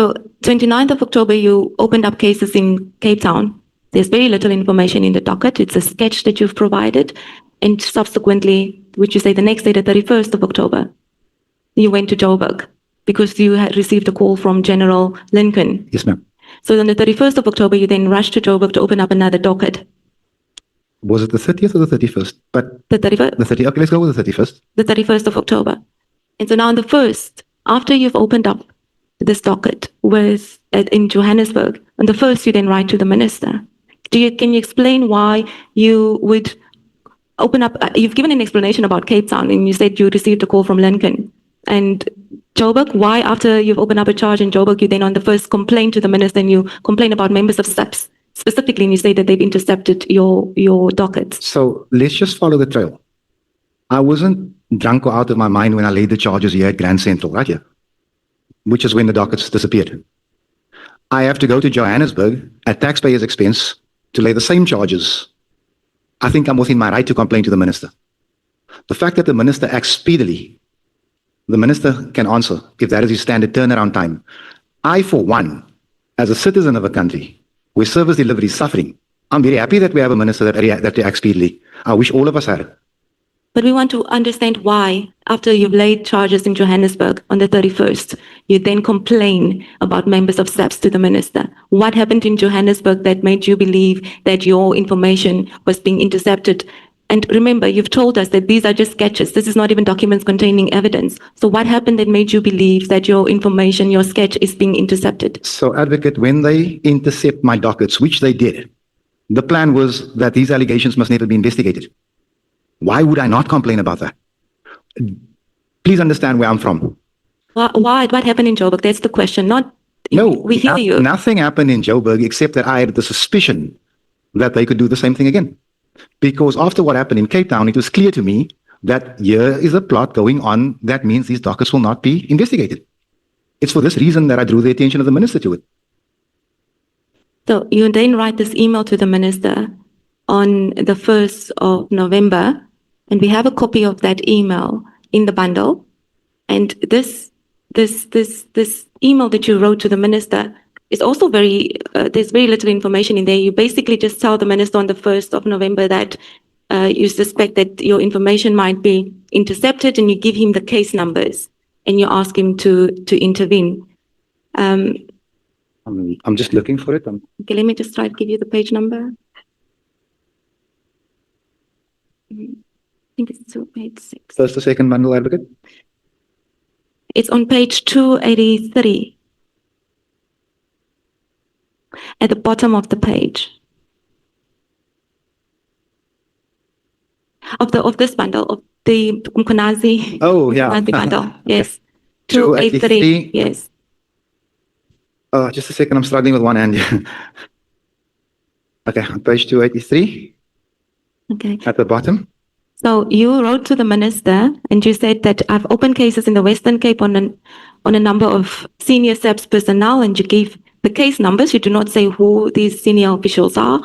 So 29th of October, you opened up cases in Cape Town. There's very little information in the docket. It's a sketch that you've provided. And subsequently, which you say the next day, the 31st of October, you went to Joburg because you had received a call from General Lincoln. Yes, ma'am. So on the 31st of October, you then rushed to Joburg to open up another docket. Was it the 30th or the 31st? But The 31st? the 30th. Okay, let's go with the 31st. The 31st of October. And so now on the 1st, after you've opened up this docket in Johannesburg, on the 1st, you then write to the minister. Can you explain why you would open up? You've given an explanation about Cape Town, and you said you received a call from Lincoln. And Joburg, why after you've opened up a charge in Joburg, you then on the 1st complain to the minister and you complain about members of SAPS specifically, and you say that they've intercepted your dockets? So let's just follow the trail. I wasn't drunk or out of my mind when I laid the charges here at Grand Central, right here, which is when the dockets disappeared. I have to go to Johannesburg at taxpayers' expense to lay the same charges. I think I'm within my right to complain to the minister. The fact that the minister acts speedily, the minister can answer if that is his standard turnaround time. I, for one, as a citizen of a country where service delivery is suffering, I'm very happy that we have a minister that reacts speedily. I wish all of us had it. But we want to understand why, after you've laid charges in Johannesburg on the 31st, you then complain about members of SAPS to the minister. What happened in Johannesburg that made you believe that your information was being intercepted? And remember, you've told us that these are just sketches. This is not even documents containing evidence. So what happened that made you believe that your information, your sketch, is being intercepted? So, Advocate, when they intercept my dockets, which they did, the plan was that these allegations must never be investigated. Why would I not complain about that? Please understand where I'm from. Why? What happened in Joburg? That's the question. We hear you. Nothing happened in Joburg except that I had the suspicion that they could do the same thing again. Because after what happened in Cape Town, it was clear to me that here is a plot going on. That means these dockets will not be investigated. It's for this reason that I drew the attention of the minister to it. So you then write this email to the minister on the 1st of November, and we have a copy of that email in the bundle. And this email that you wrote to the minister is also there's very little information in there. You basically just tell the minister on the 1st of November that you suspect that your information might be intercepted, and you give him the case numbers and you ask him to intervene. I'm just looking for it. Okay, let me just try to give you the page number. I think it's page 6. First or second bundle, Advocate? It's on page 283. At the bottom of the page. Of this bundle, of the Mkonazi. Oh, yeah. Mkonazi bundle, yes. 283. Yes. Just a second, I'm struggling with one hand. Okay, on page 283. Okay. At the bottom. So you wrote to the minister and you said that I've opened cases in the Western Cape on a number of senior SAPS personnel, and you gave the case numbers. You do not say who these senior officials are.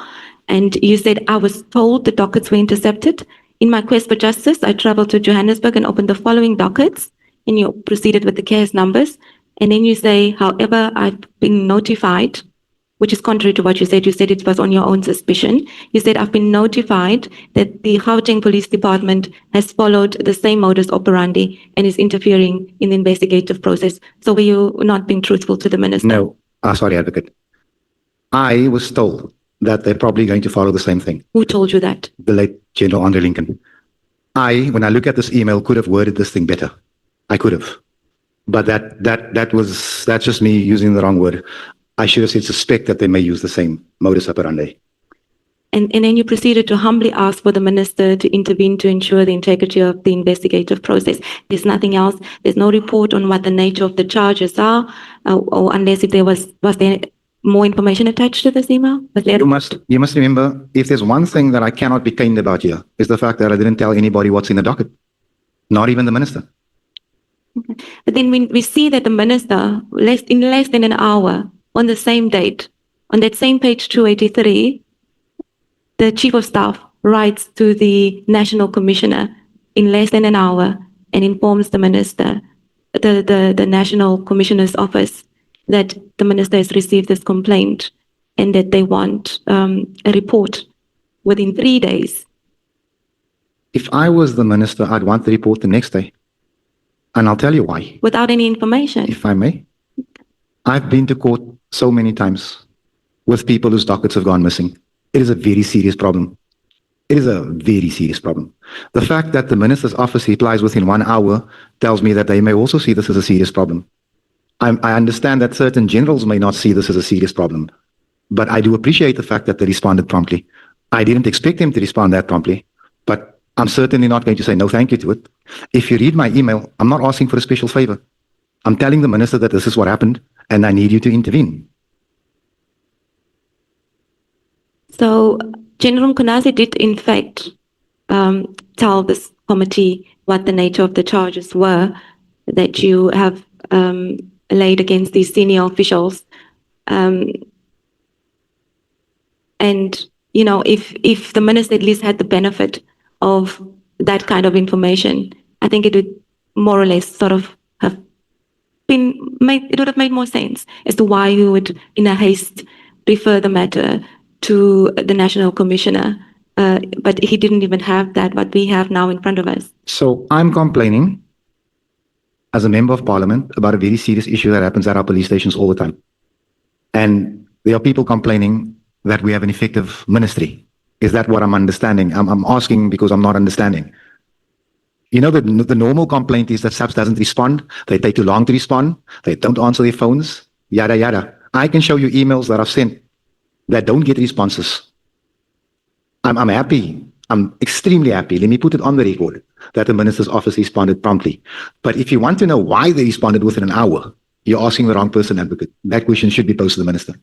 And you said, I was told the dockets were intercepted. In my quest for justice, I traveled to Johannesburg and opened the following dockets, and you proceeded with the case numbers. And then you say, however, I've been notified, which is contrary to what you said. You said it was on your own suspicion. You said, I've been notified that the Gauteng Police Department has followed the same modus operandi and is interfering in the investigative process. So were you not being truthful to the minister? No. Sorry, Advocate. I was told that they're probably going to follow the same thing. Who told you that? The late General Andre Lincoln. When I look at this email, could have worded this thing better. I could have. But that's just me using the wrong word. I should have said suspect that they may use the same modus operandi. And then you proceeded to humbly ask for the minister to intervene to ensure the integrity of the investigative process. There's nothing else. There's no report on what the nature of the charges are, or unless if was there more information attached to this email? You must remember, if there's one thing that I cannot be caned about here, is the fact that I didn't tell anybody what's in the docket, not even the minister. Okay. But then we see that the minister, in less than an hour, on the same date, on that same page 283, the Chief of Staff writes to the National Commissioner in less than an hour and informs the minister, the National Commissioner's office, that the minister has received this complaint and that they want a report within 3 days. If I was the minister, I'd want the report the next day. And I'll tell you why, Without any information. if I may. I've been to court so many times with people whose dockets have gone missing. It is a very serious problem. It is a very serious problem. The fact that the minister's office replies within 1 hour tells me that they may also see this as a serious problem. I understand that certain generals may not see this as a serious problem, but I do appreciate the fact that they responded promptly. I didn't expect them to respond that promptly, but I'm certainly not going to say no thank you to it. If you read my email, I'm not asking for a special favor. I'm telling the minister that this is what happened and I need you to intervene. So General Mkhwanazi did in fact tell this committee what the nature of the charges were that you have laid against these senior officials. And, you know, if the minister at least had the benefit of that kind of information, I think it would more or less sort of have been made, it would have made more sense as to why you would, in a haste, refer the matter to the National Commissioner. But he didn't even have that, what we have now in front of us. So I'm complaining as a member of parliament about a very serious issue that happens at our police stations all the time. And there are people complaining that we have an effective ministry. Is that what I'm understanding? I'm asking because I'm not understanding. You know, the normal complaint is that SAPS doesn't respond. They take too long to respond. They don't answer their phones, yada, yada. I can show you emails that I've sent that don't get responses. I'm happy. I'm extremely happy. Let me put it on the record that the minister's office responded promptly. But if you want to know why they responded within an hour, you're asking the wrong person, advocate. That question should be posed to the minister.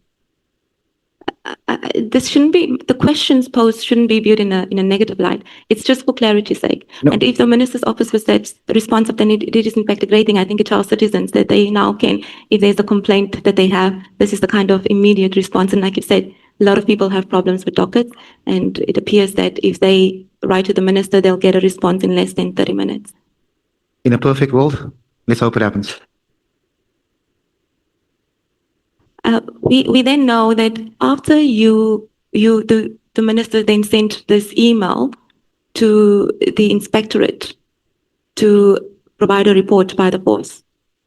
This shouldn't be, the questions posed shouldn't be viewed in a negative light. It's just for clarity's sake. No. And if the minister's office was that responsive, then it is in fact a great thing. I think it tells citizens that they now can, if there's a complaint that they have, this is the kind of immediate response. And like you said, a lot of people have problems with dockets, and it appears that if they write to the minister, they'll get a response in less than 30 minutes. In a perfect world, let's hope it happens. We then know that after the minister then sent this email to the inspectorate to provide a report by the force.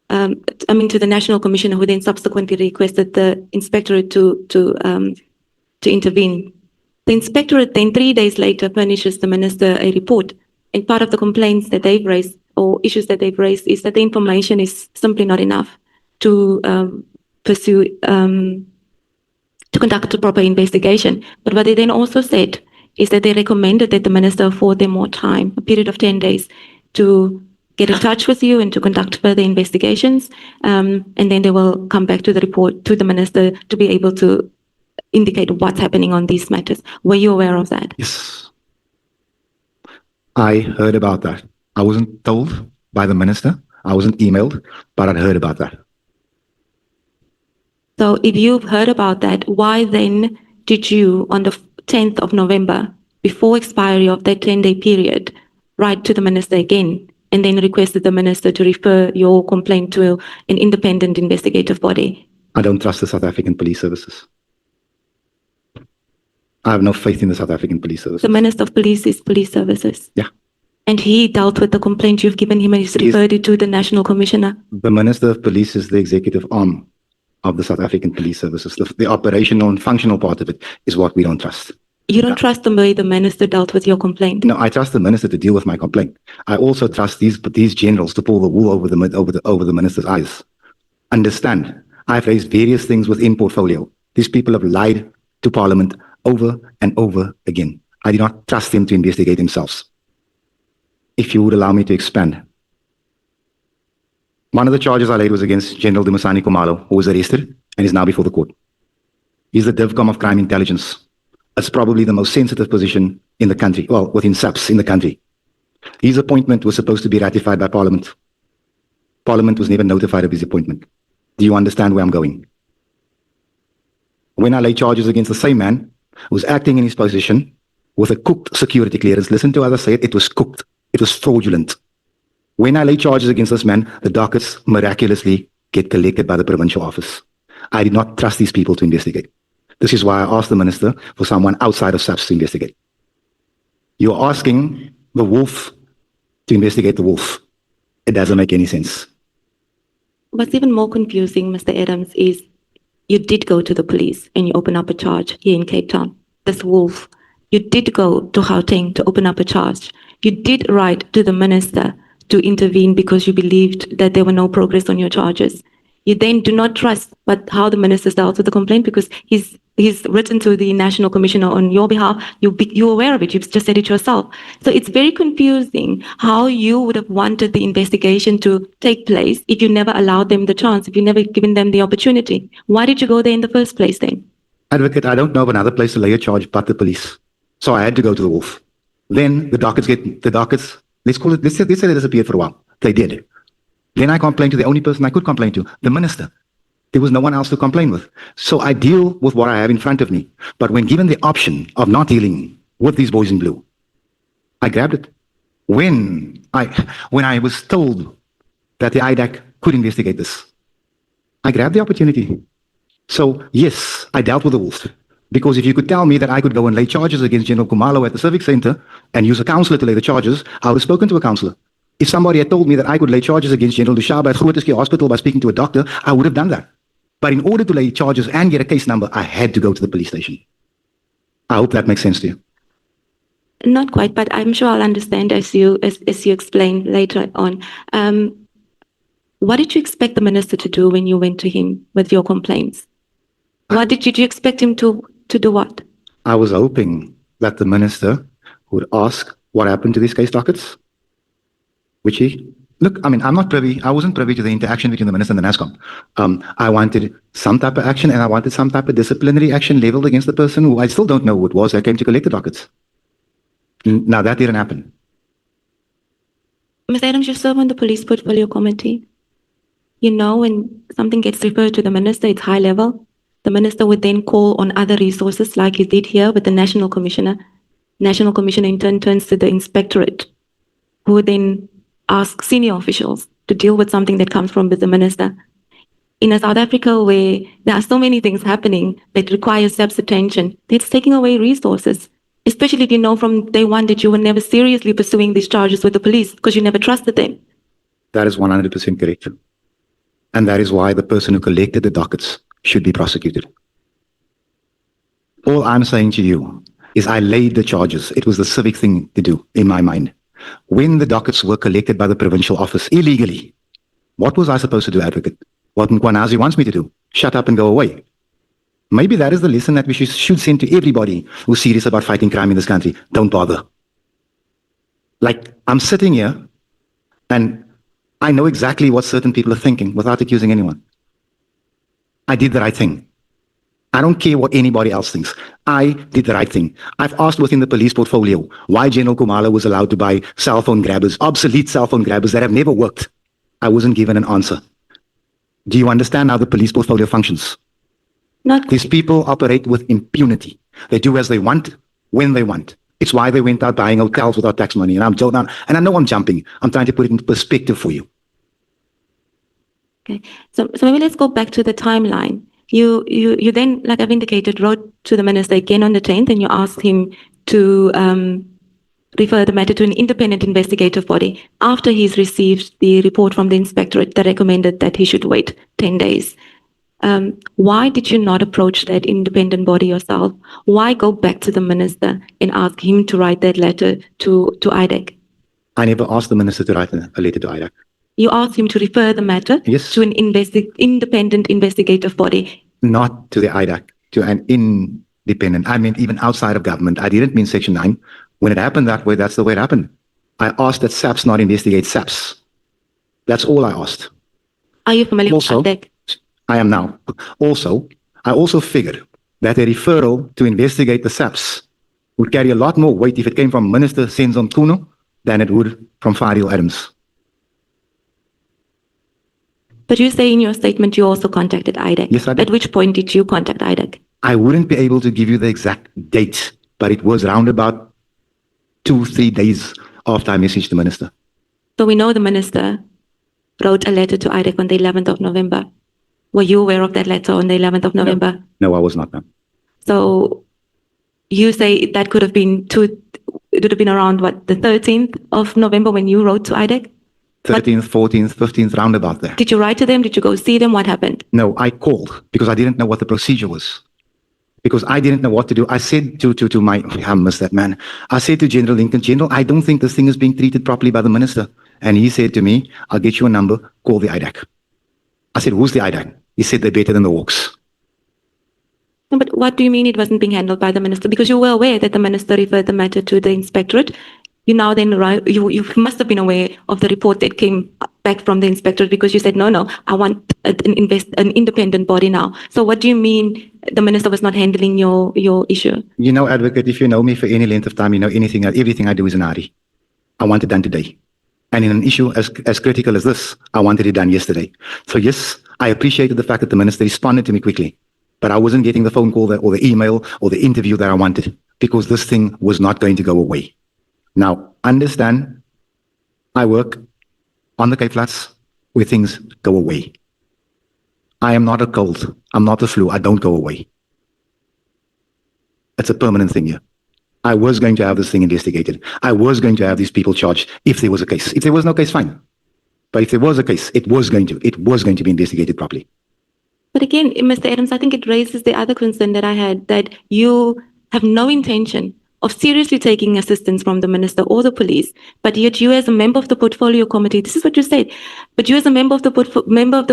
To the National Commissioner, who then subsequently requested the inspectorate to intervene. The inspectorate then 3 days later furnishes the minister a report. And part of the complaints that they've raised or issues that they've raised is that the information is simply not enough to pursue, to conduct a proper investigation. But what they then also said is that they recommended that the minister afford them more time, a period of 10 days, to get in touch with you and to conduct further investigations. And then they will come back to the report to the minister to be able to indicate what's happening on these matters. Were you aware of that? Yes. I heard about that. I wasn't told by the minister. I wasn't emailed, but I'd heard about that. So if you've heard about that, why then did you, on the 10th of November, before expiry of that 10-day period, write to the minister again and then requested the minister to refer your complaint to an independent investigative body? I don't trust the South African police services. I have no faith in the South African police services. The Minister of Police is Police Services. Yeah. And he dealt with the complaint you've given him and he's referred it to the National Commissioner. The Minister of Police is the executive arm of the South African police services. The operational and functional part of it is what we don't trust. You don't trust the way the minister dealt with your complaint? No, I trust the minister to deal with my complaint. I also trust these generals to pull the wool over the minister's eyes. Understand, I've raised various things within portfolio. These people have lied to Parliament over and over again. I do not trust them to investigate themselves. If you would allow me to expand. One of the charges I laid was against General Dumisani Khumalo, who was arrested and is now before the court. He's the DivCom of Crime Intelligence. It's probably the most sensitive position in the country, well, within SAPS in the country. His appointment was supposed to be ratified by Parliament. Parliament was never notified of his appointment. Do you understand where I'm going? When I lay charges against the same man who was acting in his position with a cooked security clearance, listen to others say it, it was cooked. It was fraudulent. When I lay charges against this man, the dockets miraculously get collected by the provincial office. I did not trust these people to investigate. This is why I asked the minister for someone outside of SAPS to investigate. You're asking the wolf to investigate the wolf. It doesn't make any sense. What's even more confusing, Mr. Adams, is you did go to the police and you open up a charge here in Cape Town. This wolf. You did go to Gauteng to open up a charge. You did write to the minister to intervene because you believed that there were no progress on your charges. You then do not trust but how the minister dealt with the complaint because he's written to the National Commissioner on your behalf. You're aware of it. You've just said it yourself. So it's very confusing how you would have wanted the investigation to take place if you never allowed them the chance, if you never given them the opportunity. Why did you go there in the first place then? Advocate, I don't know of another place to lay a charge but the police. So I had to go to the wolf. Then the dockets, let's say they disappeared for a while. They did. Then I complained to the only person I could complain to, the minister. There was no one else to complain with. So I deal with what I have in front of me. But when given the option of not dealing with these boys in blue, I grabbed it. When I was told that the IDAC could investigate this, I grabbed the opportunity. So yes, I dealt with the wolf. Because if you could tell me that I could go and lay charges against General Kumalo at the Civic Center and use a counsellor to lay the charges, I would have spoken to a counsellor. If somebody had told me that I could lay charges against General Lushaba at Groote Schuur Hospital by speaking to a doctor, I would have done that. But in order to lay charges and get a case number, I had to go to the police station. I hope that makes sense to you. Not quite, but I'm sure I'll understand as you explain later on. What did you expect the minister to do when you went to him with your complaints? What did you expect him to do what? I was hoping that the minister would ask what happened to these case dockets. Which I'm not privy. I wasn't privy to the interaction between the minister and the NASCOM. I wanted some type of action and I wanted some type of disciplinary action leveled against the person who I still don't know who it was that came to collect the dockets. Now that didn't happen. Ms. Adams, you serve on the police portfolio committee. You know, when something gets referred to the minister, it's high level. The minister would then call on other resources like he did here with the National Commissioner. National Commissioner in turn turns to the inspectorate, who would then ask senior officials to deal with something that comes from the minister. In a South Africa where there are so many things happening that require SAP's attention, it's taking away resources, especially if you know from day one that you were never seriously pursuing these charges with the police because you never trusted them. That is 100% correct. And that is why the person who collected the dockets should be prosecuted. All I'm saying to you is I laid the charges. It was the civic thing to do in my mind. When the dockets were collected by the provincial office illegally, what was I supposed to do, advocate? What Mkwanazi wants me to do? Shut up and go away. Maybe that is the lesson that we should send to everybody who's serious about fighting crime in this country. Don't bother. Like, I'm sitting here and I know exactly what certain people are thinking without accusing anyone. I did the right thing. I don't care what anybody else thinks. I did the right thing. I've asked within the police portfolio why General Kumalo was allowed to buy cell phone grabbers, obsolete cell phone grabbers that have never worked. I wasn't given an answer. Do you understand how the police portfolio functions? These people operate with impunity. They do as they want, when they want. It's why they went out buying hotels without tax money. And I know I'm jumping. I'm trying to put it into perspective for you. Okay, so maybe let's go back to the timeline. You then, like I've indicated, wrote to the minister again on the 10th and you asked him to refer the matter to an independent investigative body after he's received the report from the inspectorate that recommended that he should wait 10 days. Why did you not approach that independent body yourself? Why go back to the minister and ask him to write that letter to IDAC? I never asked the minister to write a letter to IDAC. You asked him to refer the matter to an independent investigative body. Not to the IDAC, to an independent. I mean, even outside of government. I didn't mean Section 9. When it happened that way, that's the way it happened. I asked that SAPS not investigate SAPS. That's all I asked. Are you familiar with IDAC? I am now. Also, I also figured that a referral to investigate the SAPS would carry a lot more weight if it came from Minister Senzon Kuno than it would from Fadil Adams. But you say in your statement you also contacted IDAC. Yes, I did. At which point did you contact IDAC? I wouldn't be able to give you the exact date, but it was around about 2-3 days after I messaged the minister. So we know the minister wrote a letter to IDEC on the 11th of November. Were you aware of that letter on the 11th of November? No, I was not, ma'am. So you say that could have been it would have been around what, the 13th of November when you wrote to IDEC? 13th, 14th, 15th, roundabout there. Did you write to them? Did you go see them? What happened? No, I called because I didn't know what the procedure was. Because I didn't know what to do. I said to my, I missed that man. I said to General Lincoln, General, I don't think this thing is being treated properly by the minister. And he said to me, I'll get you a number, call the IDAC. I said, who's the IDAC? He said, they're better than the Hawks. No, but what do you mean it wasn't being handled by the minister? Because you were aware that the minister referred the matter to the inspectorate. You now then, you must have been aware of the report that came back from the inspectorate because you said, no, I want an independent body now. So what do you mean the minister was not handling your issue? You know, advocate, if you know me for any length of time, you know everything I do is in a hurry. I want it done today. And in an issue as critical as this, I wanted it done yesterday. So yes, I appreciated the fact that the minister responded to me quickly, but I wasn't getting the phone call or the email or the interview that I wanted because this thing was not going to go away. Now, understand, I work on the Cape Flats where things go away. I am not a cold. I'm not a flu. I don't go away. It's a permanent thing here. I was going to have this thing investigated. I was going to have these people charged if there was a case. If there was no case, fine. But if there was a case, it was going to be investigated properly. But again, Mr. Adams, I think it raises the other concern that I had, that you have no intention of seriously taking assistance from the minister or the police, but yet you as a member of the portfolio committee, this is what you said, but you as a member of the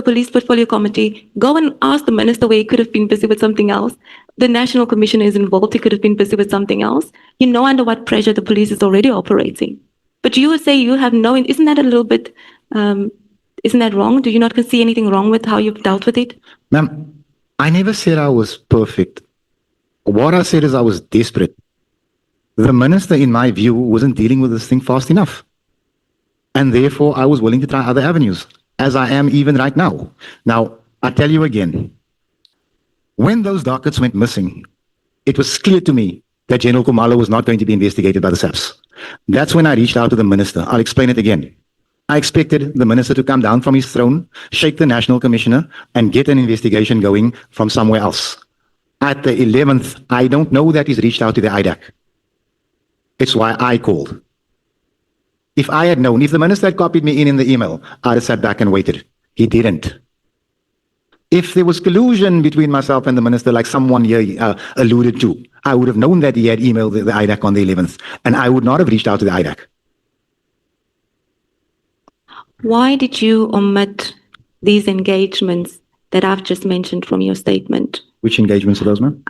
police portfolio committee, go and ask the minister where he could have been busy with something else. The national commissioner is involved, he could have been busy with something else. You know under what pressure the police is already operating. But you would say you have no, isn't that a little bit, isn't that wrong? Do you not see anything wrong with how you've dealt with it? Ma'am, I never said I was perfect. What I said is I was desperate. The minister, in my view, wasn't dealing with this thing fast enough. And therefore, I was willing to try other avenues, as I am even right now. Now, I tell you again, when those dockets went missing, it was clear to me that General Kumalo was not going to be investigated by the SAPS. That's when I reached out to the minister. I'll explain it again. I expected the minister to come down from his throne, shake the national commissioner, and get an investigation going from somewhere else. At the 11th, I don't know that he's reached out to the IDAC. It's why I called. If I had known, if the minister had copied me in the email, I'd have sat back and waited. He didn't. If there was collusion between myself and the minister, like someone here alluded to, I would have known that he had emailed the IDAC on the 11th, and I would not have reached out to the IDAC. Why did you omit these engagements that I've just mentioned from your statement? Which engagements are those, ma'am?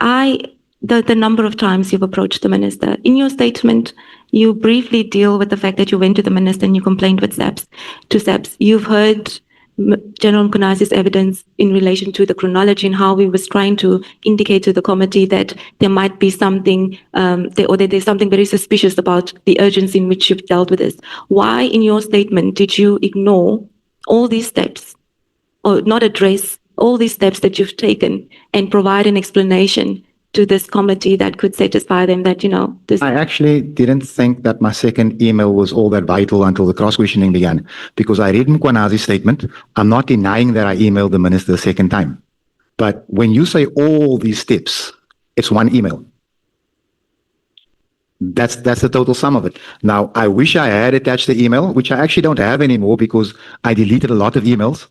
The number of times you've approached the minister. In your statement, you briefly deal with the fact that you went to the minister and you complained with SAPS. You've heard General Mkonazi's evidence in relation to the chronology and how he was trying to indicate to the committee that there might be something, that there's something very suspicious about the urgency in which you've dealt with this. Why, in your statement, did you ignore all these steps or not address all these steps that you've taken and provide an explanation to this committee that could satisfy them that, this... I actually didn't think that my second email was all that vital until the cross-questioning began, because I read Mkwanazi's statement. I'm not denying that I emailed the minister the second time. But when you say all these steps, it's one email. That's the total sum of it. Now, I wish I had attached the email, which I actually don't have anymore because I deleted a lot of emails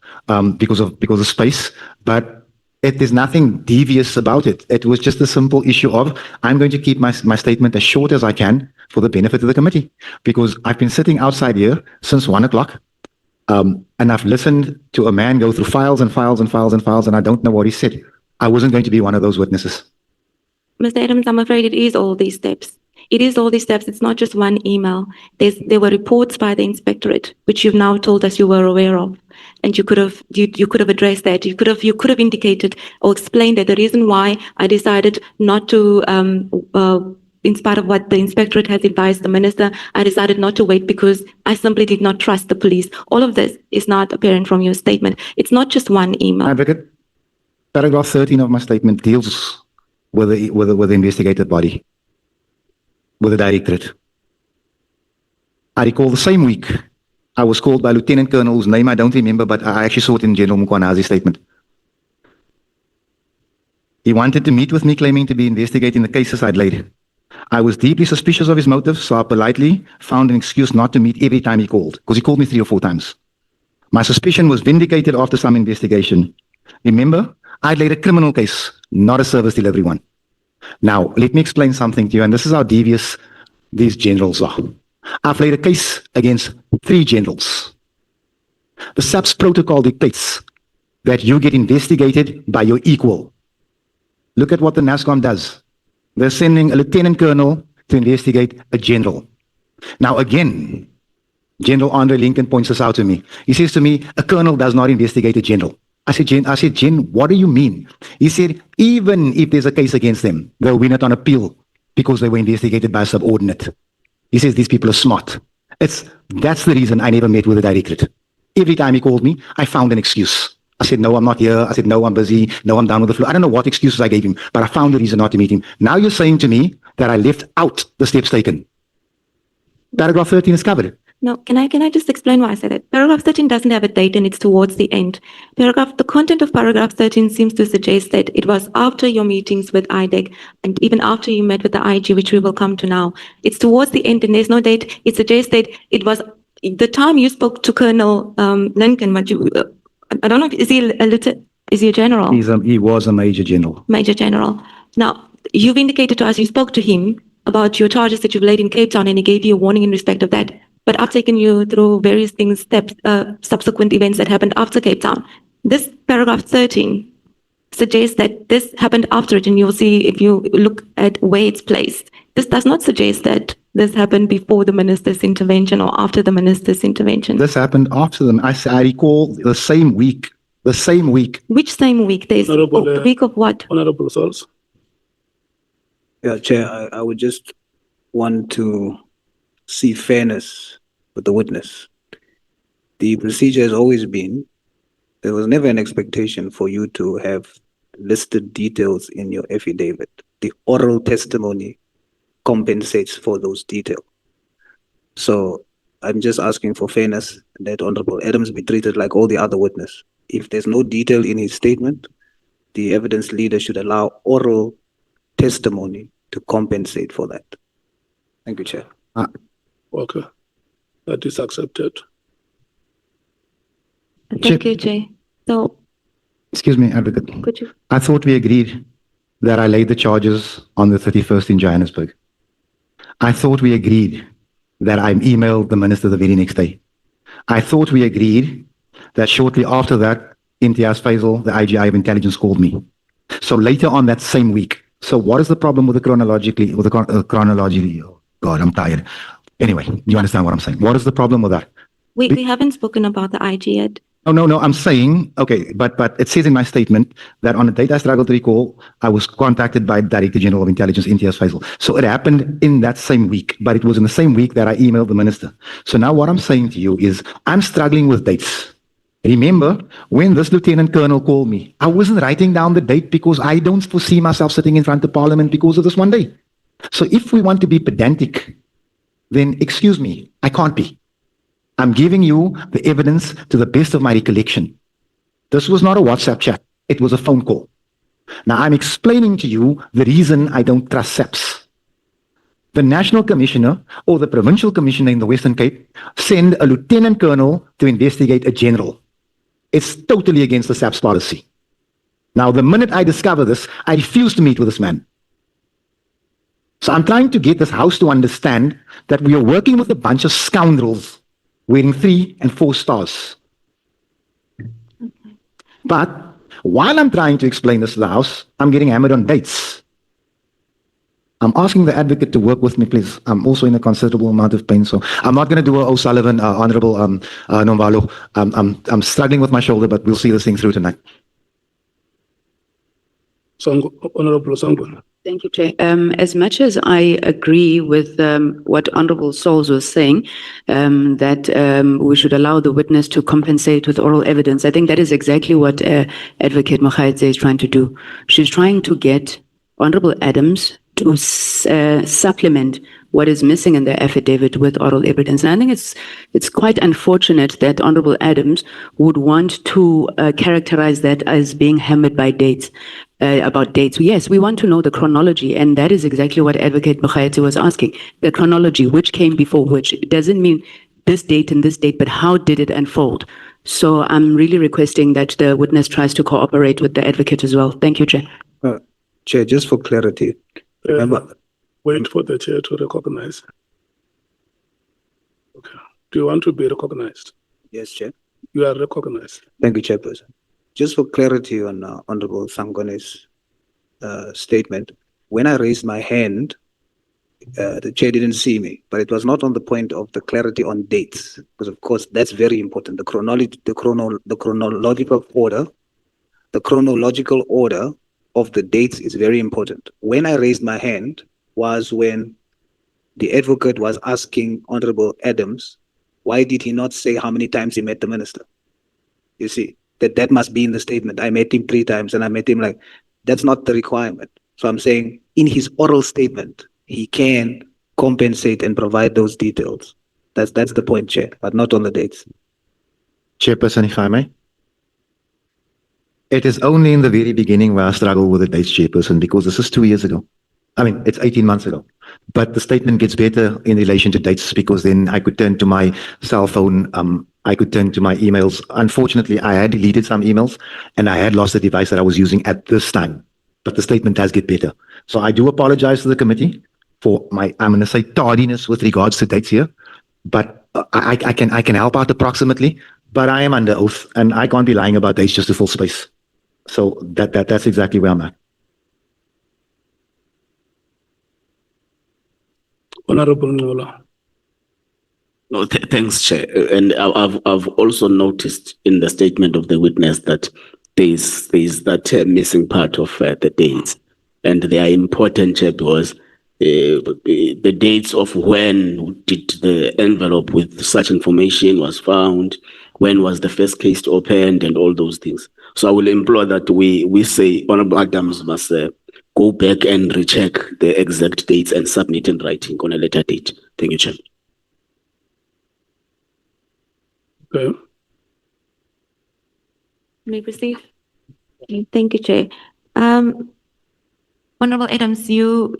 because of space. But there's nothing devious about it. It was just a simple issue of, I'm going to keep my statement as short as I can for the benefit of the committee, because I've been sitting outside here since 1 o'clock, and I've listened to a man go through files and files and files and files, and I don't know what he said. I wasn't going to be one of those witnesses. Mr. Adams, I'm afraid it is all these steps. It is all these steps. It's not just one email. There were reports by the inspectorate, which you've now told us you were aware of. And you could have addressed that. You could have indicated or explained that the reason why I decided not to, in spite of what the inspectorate has advised the minister, I decided not to wait because I simply did not trust the police. All of this is not apparent from your statement. It's not just one email. Advocate, paragraph 13 of my statement deals with the investigative body, with the directorate. I recall the same week I was called by Lieutenant Colonel, whose name I don't remember, but I actually saw it in General Mukwanazi's statement. He wanted to meet with me, claiming to be investigating the cases I'd laid. I was deeply suspicious of his motives, so I politely found an excuse not to meet every time he called, because he called me 3 or 4 times. My suspicion was vindicated after some investigation. Remember, I'd laid a criminal case, not a service delivery one. Now, let me explain something to you, and this is how devious these generals are. I've laid a case against 3 generals. The SAPS protocol dictates that you get investigated by your equal. Look at what the NASCOM does. They're sending a lieutenant colonel to investigate a general. Now again, General Andre Lincoln points this out to me. He says to me, a colonel does not investigate a general. I said, Gen, what do you mean? He said, even if there's a case against them, they'll win it on appeal because they were investigated by a subordinate. He says these people are smart. That's the reason I never met with the directorate. Every time he called me, I found an excuse. I said, no, I'm not here. I said, no, I'm busy. No, I'm down with the flu. I don't know what excuses I gave him, but I found a reason not to meet him. Now you're saying to me that I left out the steps taken. Paragraph 13 is covered. No, can I just explain why I said it? Paragraph 13 doesn't have a date and it's towards the end. The content of paragraph 13 seems to suggest that it was after your meetings with IDEC and even after you met with the IG, which we will come to now. It's towards the end and there's no date. It suggests that it was the time you spoke to Colonel Lincoln, but you, I don't know, is he a general? He was a major general. Major general. Now, you've indicated to us you spoke to him about your charges that you've laid in Cape Town and he gave you a warning in respect of that. But I've taken you through various things, steps, subsequent events that happened after Cape Town. This paragraph 13 suggests that this happened after it, and you'll see if you look at where it's placed. This does not suggest that this happened before the minister's intervention or after the minister's intervention. This happened after them. I recall the same week. The same week. Which same week? There's a week of what? Honorable Souls. Yeah, Chair, I would just want to see fairness with the witness. The procedure has always been, there was never an expectation for you to have listed details in your affidavit. The oral testimony compensates for those details. So I'm just asking for fairness that Honorable Adams be treated like all the other witnesses. If there's no detail in his statement, the evidence leader should allow oral testimony to compensate for that. Thank you, Chair. Okay. That is accepted. Thank you, Jay. So, Excuse me, Advocate. could you? I thought we agreed that I laid the charges on the 31st in Johannesburg. I thought we agreed that I emailed the minister the very next day. I thought we agreed that shortly after that, Imtiaz Faisal, the IGI of Intelligence, called me. So later on that same week. So what is the problem with the chronology? Oh God, I'm tired. Anyway, you understand what I'm saying? What is the problem with that? We haven't spoken about the IG yet. No, I'm saying, okay, but it says in my statement that on the date I struggled to recall, I was contacted by Director General of Intelligence, Imtiaz Faisal. So it happened in that same week, but it was in the same week that I emailed the minister. So now what I'm saying to you is I'm struggling with dates. Remember, when this Lieutenant Colonel called me, I wasn't writing down the date because I don't foresee myself sitting in front of Parliament because of this one day. So if we want to be pedantic, then excuse me, I can't be. I'm giving you the evidence to the best of my recollection. This was not a WhatsApp chat. It was a phone call. Now I'm explaining to you the reason I don't trust SAPS. The National Commissioner or the Provincial Commissioner in the Western Cape send a Lieutenant Colonel to investigate a general. It's totally against the SAPS policy. Now, the minute I discover this, I refuse to meet with this man. So I'm trying to get this house to understand that we are working with a bunch of scoundrels wearing 3 and 4 stars. But while I'm trying to explain this to the house, I'm getting hammered on dates. I'm asking the advocate to work with me, please. I'm also in a considerable amount of pain, so I'm not going to do a O'Sullivan, Honorable Nomvalo. I'm struggling with my shoulder, but we'll see this thing through tonight. Honorable Sangwan. Thank you, Chair. As much as I agree with what Honorable Souls was saying, that we should allow the witness to compensate with oral evidence, I think that is exactly what Advocate Mogaitse is trying to do. She's trying to get Honorable Adams to supplement what is missing in the affidavit with oral evidence. And I think it's quite unfortunate that Honorable Adams would want to characterize that as being hammered by dates, about dates. Yes, we want to know the chronology, and that is exactly what Advocate Bukhaiti was asking. The chronology, which came before which. It doesn't mean this date and this date, but how did it unfold? So I'm really requesting that the witness tries to cooperate with the advocate as well. Thank you, Chair. Chair, just for clarity, remember, Wait for the chair to recognize. Okay. Do you want to be recognized? yes, Chair. You are recognized. Thank you, Chairperson. Just for clarity on Honorable Sangone's statement, when I raised my hand, the chair didn't see me, but it was not on the point of the clarity on dates, because of course that's very important. The chronological order of the dates is very important. When I raised my hand was when the advocate was asking Honorable Adams, why did he not say how many times he met the minister? You see, that must be in the statement. I met him 3 times and I met him like, that's not the requirement. So I'm saying in his oral statement, he can compensate and provide those details. That's the point, Chair, but not on the dates. Chairperson, if I may. It is only in the very beginning where I struggle with the dates, Chairperson, because this is 2 years ago. I mean, it's 18 months ago. But the statement gets better in relation to dates because then I could turn to my cell phone, I could turn to my emails. Unfortunately, I had deleted some emails and I had lost the device that I was using at this time. But the statement does get better. So I do apologize to the committee for my, I'm going to say, tardiness with regards to dates here. But I can help out approximately, but I am under oath and I can't be lying about dates just to fill space. So that's exactly where I'm at. Honorable Ngola. No, thanks, Chair. And I've also noticed in the statement of the witness that there's that missing part of the dates, and they are important, Chair, because the dates of when did the envelope with such information was found, when was the first case opened, and all those things. So I will implore that we say Honorable Adams must go back and recheck the exact dates and submit in writing on a later date. Thank you, Chair. Okay. May I proceed? Okay, thank you, Chair. Honorable Adams, you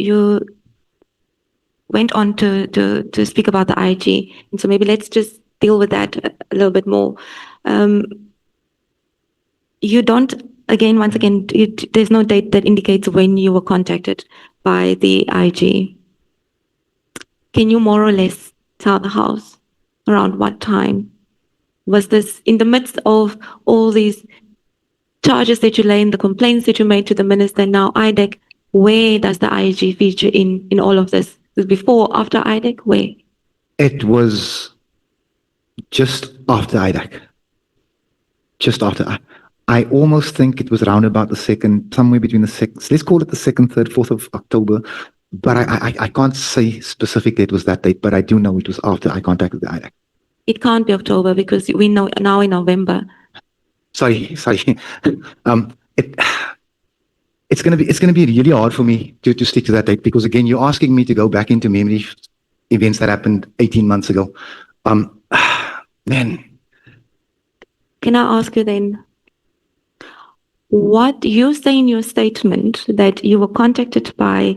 went on to speak about the IG, and so maybe let's just deal with that a little bit more. You don't, once again, there's no date that indicates when you were contacted by the IG. Can you more or less tell the House around what time? Was this in the midst of all these charges that you lay in, the complaints that you made to the minister, now IDEC? Where does the IG feature in all of this? Was it before, after IDEC? Where? It was just after IDAC. Just after. I almost think it was around about the second, somewhere between the second, let's call it the 2nd, 3rd, 4th of October. But I can't say specifically it was that date, but I do know it was after I contacted the IDAC. It can't be October because we know now in November. Sorry. It's gonna be really hard for me to stick to that date because again, you're asking me to go back into memory events that happened 18 months ago. Man. Can I ask you then, what you say in your statement that you were contacted by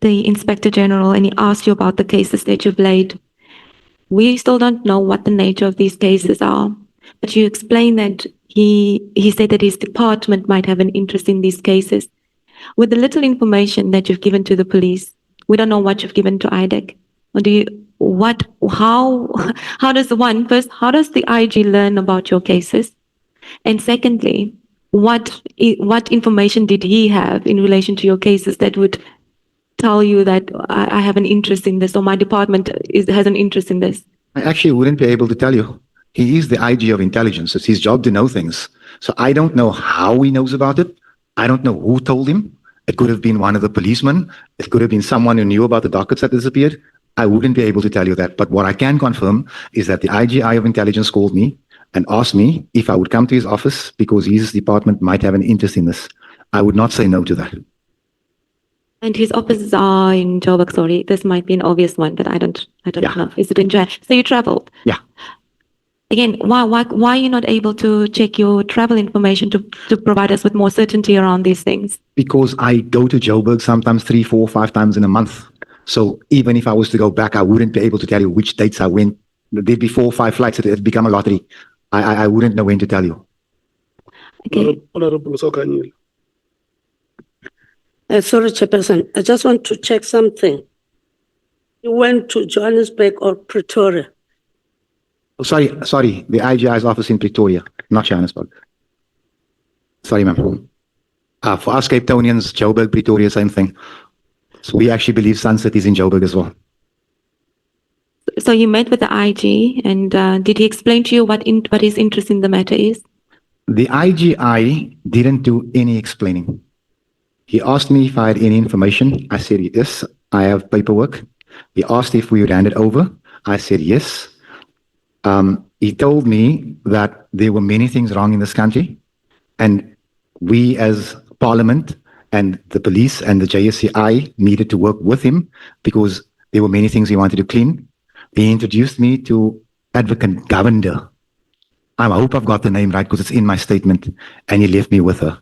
the Inspector General and he asked you about the cases that you've laid? We still don't know what the nature of these cases are, but you explained that he said that his department might have an interest in these cases. With the little information that you've given to the police, we don't know what you've given to IDEC. Or how does the IG learn about your cases? And secondly, what information did he have in relation to your cases that would tell you that I have an interest in this or my department has an interest in this? I actually wouldn't be able to tell you. He is the IG of intelligence. It's his job to know things. So I don't know how he knows about it. I don't know who told him. It could have been one of the policemen. It could have been someone who knew about the dockets that disappeared. I wouldn't be able to tell you that. But what I can confirm is that the IGI of intelligence called me and asked me if I would come to his office because his department might have an interest in this. I would not say no to that. And his offices are in Joburg. Sorry, this might be an obvious one, but I don't Yeah. know. Is it in Joburg? So you traveled. Yeah. Again, why are you not able to check your travel information to provide us with more certainty around these things? Because I go to Joburg sometimes 3, 4, 5 times in a month. So even if I was to go back, I wouldn't be able to tell you which dates I went. There'd be 4 or 5 flights. It'd become a lottery. I wouldn't know when to tell you. Okay. Honorable Sokanyile. Sorry, Chairperson, I just want to check something. You went to Johannesburg or Pretoria? Oh, sorry. The IGI's office in Pretoria, not Johannesburg. Sorry, ma'am. For us Cape Townians, Joburg, Pretoria, same thing. So we actually believe Sunset is in Joburg as well. So you met with the IG, and did he explain to you what his interest in the matter is? The IGI didn't do any explaining. He asked me if I had any information. I said, yes, I have paperwork. He asked if we would hand it over. I said, yes. He told me that there were many things wrong in this country, and we as Parliament and the police and the JSCI needed to work with him because there were many things he wanted to clean. He introduced me to Advocate Governor. I hope I've got the name right because it's in my statement, and he left me with her.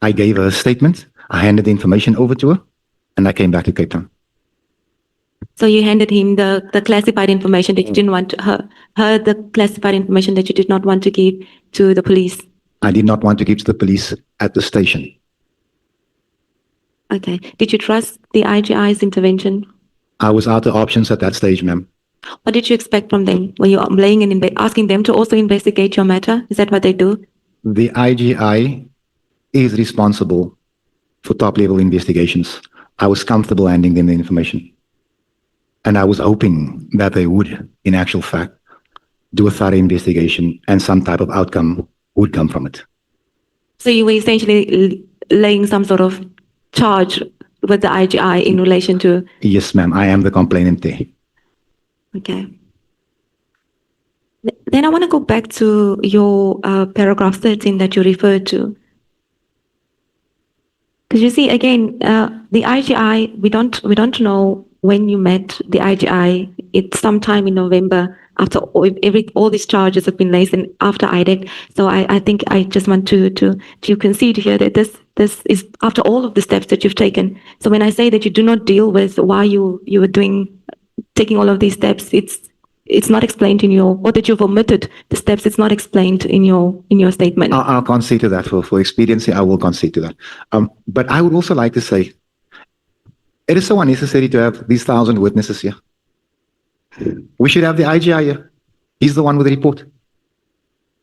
I gave her a statement, I handed the information over to her, and I came back to Cape Town. So you handed him the classified information that you didn't want her the classified information that you did not want to give to the police. I did not want to give to the police at the station. Okay. Did you trust the IGI's intervention? I was out of options at that stage, ma'am. What did you expect from them? Were you laying and asking them to also investigate your matter? Is that what they do? The IGI is responsible for top-level investigations. I was comfortable handing them the information. And I was hoping that they would, in actual fact, do a thorough investigation and some type of outcome would come from it. So you were essentially laying some sort of charge with the IGI in relation to... Yes, ma'am, I am the complainant there. Okay. Then I want to go back to your paragraph 13 that you referred to. Because you see, again, the IGI, we don't know when you met the IGI. It's sometime in November after all these charges have been raised and after IDEC. So I think I just want to concede here that this is after all of the steps that you've taken. So when I say that you do not deal with why you were taking all of these steps, it's not explained in your, or that you've omitted the steps, it's not explained in your statement. I'll concede to that for expediency. I will concede to that. But I would also like to say, it is so unnecessary to have these 1,000 witnesses here. We should have the IGI here. He's the one with the report.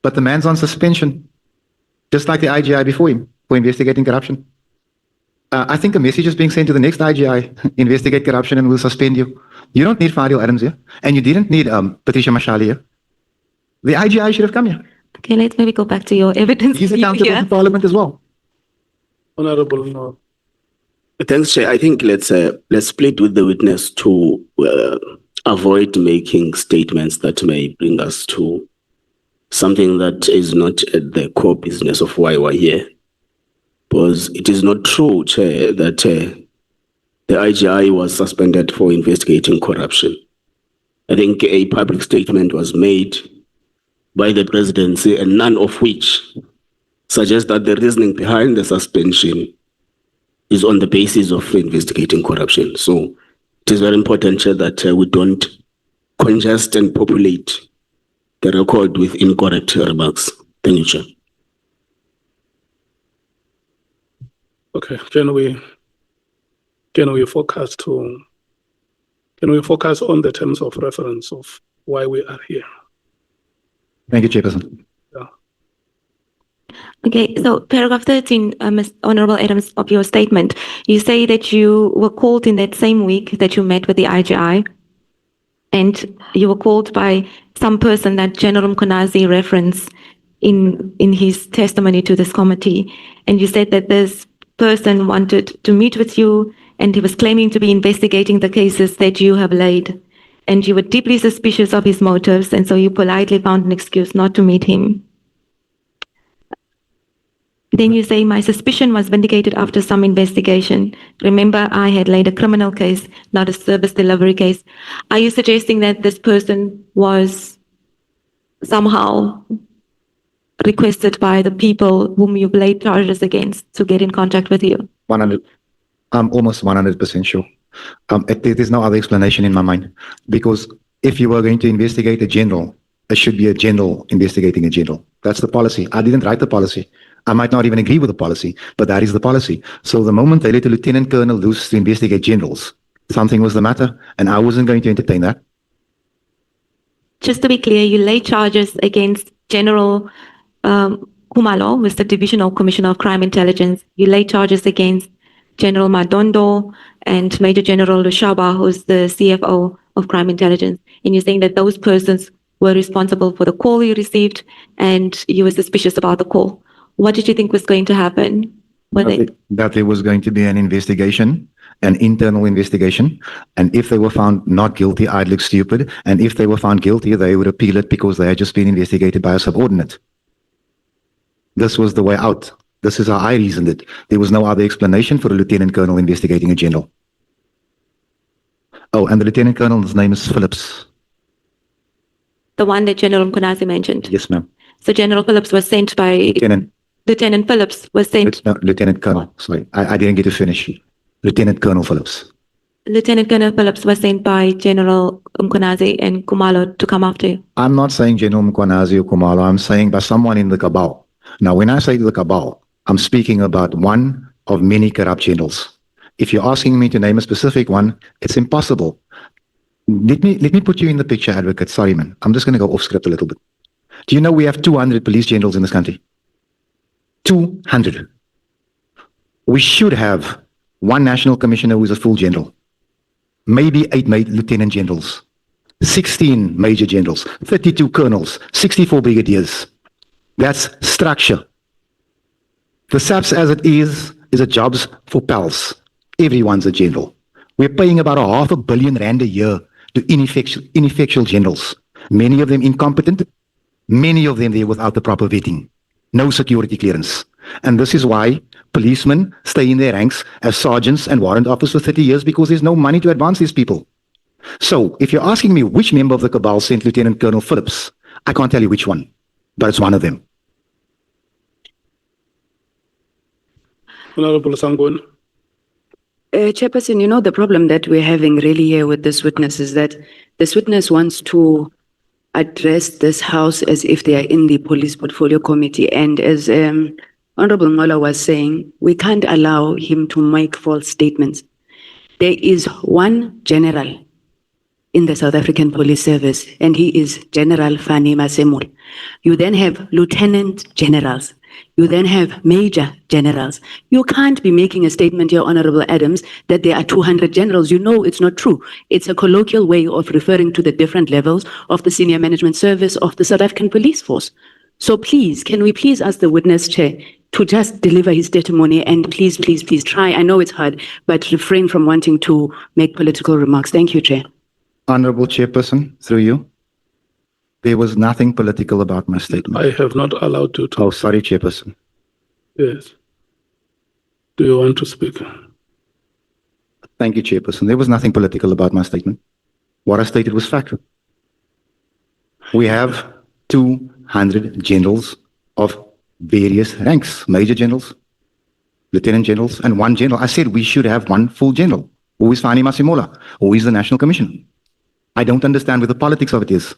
But the man's on suspension, just like the IGI before him, for investigating corruption. I think a message is being sent to the next IGI, investigate corruption and we'll suspend you. You don't need Fadil Adams here, and you didn't need Patricia Mashali here. The IGI should have come here. Okay, let's maybe go back to your evidence. He's accountable to Parliament as well. Honorable no. Thanks, Chair. I think let's split with the witness to avoid making statements that may bring us to something that is not at the core business of why we're here. Because it is not true, Chair, that the IGI was suspended for investigating corruption. I think a public statement was made by the presidency, and none of which suggests that the reasoning behind the suspension is on the basis of investigating corruption. So it is very important, Chair, that we don't congest and populate the record with incorrect remarks. Thank you, Chair. Okay, can we focus on the terms of reference of why we are here? Thank you, Chairperson. Yeah. Okay, so paragraph 13, Ms. Honorable Adams, of your statement, you say that you were called in that same week that you met with the IGI, and you were called by some person that General Mkonazi referenced in his testimony to this committee, and you said that this person wanted to meet with you, and he was claiming to be investigating the cases that you have laid, and you were deeply suspicious of his motives, and so you politely found an excuse not to meet him. Then you say, my suspicion was vindicated after some investigation. Remember, I had laid a criminal case, not a service delivery case. Are you suggesting that this person was somehow requested by the people whom you've laid charges against to get in contact with you? 100. I'm almost 100% sure. There's no other explanation in my mind, because if you were going to investigate a general, it should be a general investigating a general. That's the policy. I didn't write the policy. I might not even agree with the policy, but that is the policy. So the moment they let a lieutenant colonel loose to investigate generals, something was the matter, and I wasn't going to entertain that. Just to be clear, you laid charges against General Kumalo, who's the Divisional Commissioner of Crime Intelligence. You laid charges against General Madondo and Major General Lushaba, who's the CFO of Crime Intelligence. And you're saying that those persons were responsible for the call you received and you were suspicious about the call. What did you think was going to happen? That there was going to be an investigation, an internal investigation, and if they were found not guilty, I'd look stupid, and if they were found guilty, they would appeal it because they had just been investigated by a subordinate. This was the way out. This is how I reasoned it. There was no other explanation for a lieutenant colonel investigating a general. Oh, and the lieutenant colonel's name is Phillips. The one that General Mkunazi mentioned. Yes, ma'am. So General Phillips was sent by Lieutenant Phillips was sent. No, Lieutenant Colonel. Sorry, I didn't get to finish. Lieutenant Colonel Phillips. Lieutenant Colonel Phillips was sent by General Mkunazi and Kumalo to come after you. I'm not saying General Mkwanazi or Kumalo. I'm saying by someone in the cabal. Now, when I say the cabal, I'm speaking about one of many corrupt generals. If you're asking me to name a specific one, it's impossible. Let me put you in the picture, advocate. Sorry, man. I'm just going to go off script a little bit. Do you know we have 200 police generals in this country? 200. We should have one national commissioner who is a full general, maybe 8 lieutenant generals, 16 major generals, 32 colonels, 64 brigadiers. That's structure. The SAPS as it is a jobs for pals. Everyone's a general. We're paying about R500 million a year to ineffectual generals. Many of them incompetent, many of them there without the proper vetting. No security clearance. And this is why policemen stay in their ranks as sergeants and warrant officers for 30 years, because there's no money to advance these people. So if you're asking me which member of the cabal sent Lieutenant Colonel Phillips, I can't tell you which one, but it's one of them. Honorable Sangon. Chairperson, you know, the problem that we're having really here with this witness is that this witness wants to address this house as if they are in the police portfolio committee. And as Honorable Mola was saying, we can't allow him to make false statements. There is one general in the South African Police Service, and he is General Fani Masemul. You then have lieutenant generals. You then have major generals. You can't be making a statement here, Honorable Adams, that there are 200 generals. You know it's not true. It's a colloquial way of referring to the different levels of the senior management service of the South African Police Force. So please, can we please ask the witness chair to just deliver his testimony, and please try. I know it's hard, but refrain from wanting to make political remarks. Thank you, Chair. Honorable Chairperson, through you. There was nothing political about my statement. I have not allowed you to. Oh, sorry, Chairperson. Yes. Do you want to speak? Thank you, Chairperson. There was nothing political about my statement. What I stated was factual. We have 200 generals of various ranks, major generals, lieutenant generals, and one general. I said we should have one full general, who is Fani Masimola, who is the National Commissioner. I don't understand what the politics of it is.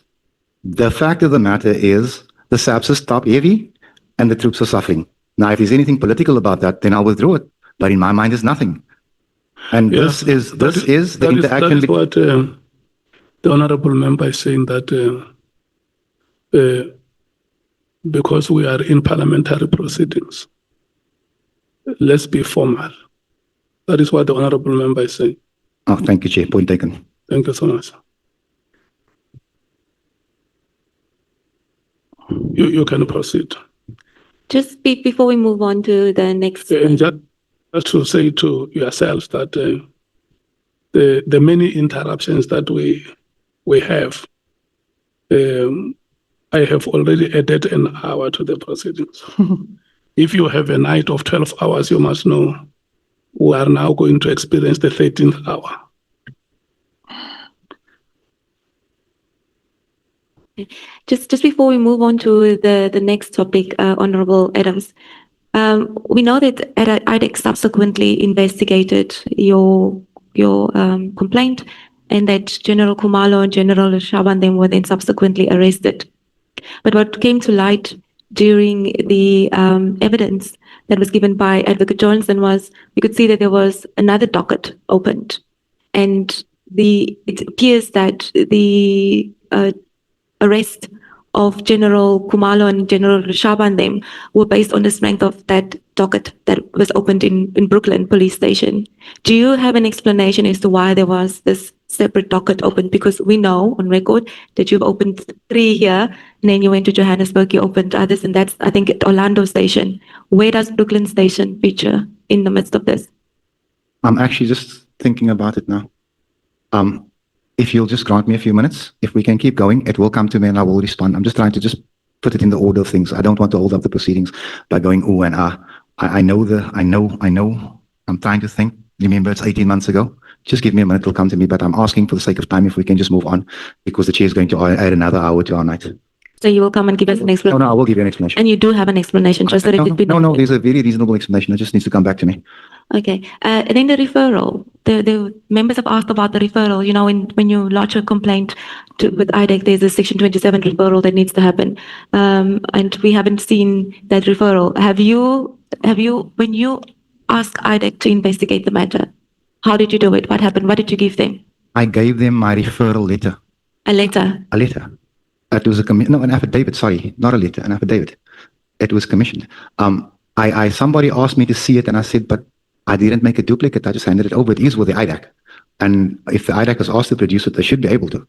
The fact of the matter is the SAPS is top heavy and the troops are suffering. Now, if there's anything political about that, then I'll withdraw it. But in my mind, there's nothing. And Yeah, this is the interaction. That is what the honorable member is saying, that because we are in parliamentary proceedings, let's be formal. That is what the honorable member is saying. Oh, thank you, Chair. Point taken. Thank you so much. You can proceed. Just before we move on to the next. And just to say to yourselves that the many interruptions that we have, I have already added an hour to the proceedings. If you have a night of 12 hours, you must know we are now going to experience the 13th hour. Just before we move on to the next topic, Honorable Adams, we know that IDEC subsequently investigated your complaint, and that General Kumalo and General Shabandem were then subsequently arrested. But what came to light during the evidence that was given by Advocate Johnson was we could see that there was another docket opened, and it appears that the arrest of General Kumalo and General Shabandem were based on the strength of that docket that was opened in Brooklyn Police Station. Do you have an explanation as to why there was this separate docket opened? Because we know on record that you've opened 3 here, and then you went to Johannesburg, you opened others, and that's, I think, at Orlando Station. Where does Brooklyn Station feature in the midst of this? I'm actually just thinking about it now. If you'll just grant me a few minutes, if we can keep going, it will come to me and I will respond. I'm just trying to just put it in the order of things. I don't want to hold up the proceedings by going ooh and ah. I know. I'm trying to think. Remember, it's 18 months ago. Just give me a minute, it'll come to me. But I'm asking for the sake of time if we can just move on, because the chair is going to add another hour to our night. So you will come and give us an explanation? No, I will give you an explanation. And you do have an explanation, just so that it be No, there's a very reasonable explanation. It just needs to come back to me. Okay. And then the referral. The members have asked about the referral. You know, when you lodge a complaint with IDEC, there's a Section 27 referral that needs to happen. And we haven't seen that referral. Have you, when you asked IDEC to investigate the matter, how did you do it? What happened? What did you give them? I gave them my referral letter. A letter? A letter. It was an affidavit, sorry, not a letter, an affidavit. It was commissioned. Somebody asked me to see it and I said, but I didn't make a duplicate. I just handed it over. It is with the IDAC. And if the IDAC is asked to produce it, they should be able to.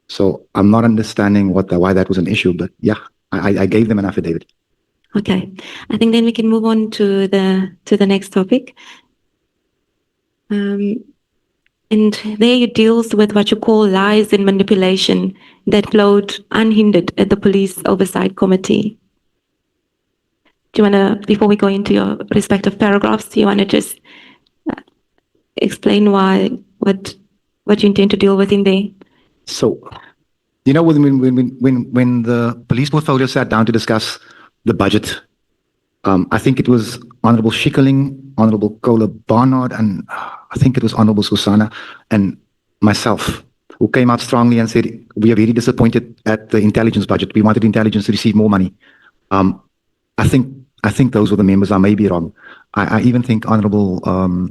So I'm not understanding why that was an issue, but yeah, I gave them an affidavit. Okay. I think then we can move on to the next topic. And there it deals with what you call lies and manipulation that flowed unhindered at the Police Oversight Committee. Do you want to, before we go into your respective paragraphs, do you want to just explain what you intend to deal with in there? So, you know, when the police portfolio sat down to discuss the budget, I think it was Honorable Schikkeling, Honorable Kola Barnard, and I think it was Honorable Susana and myself who came out strongly and said, we are very disappointed at the intelligence budget. We wanted intelligence to receive more money. I think those were the members. I may be wrong. I even think Honorable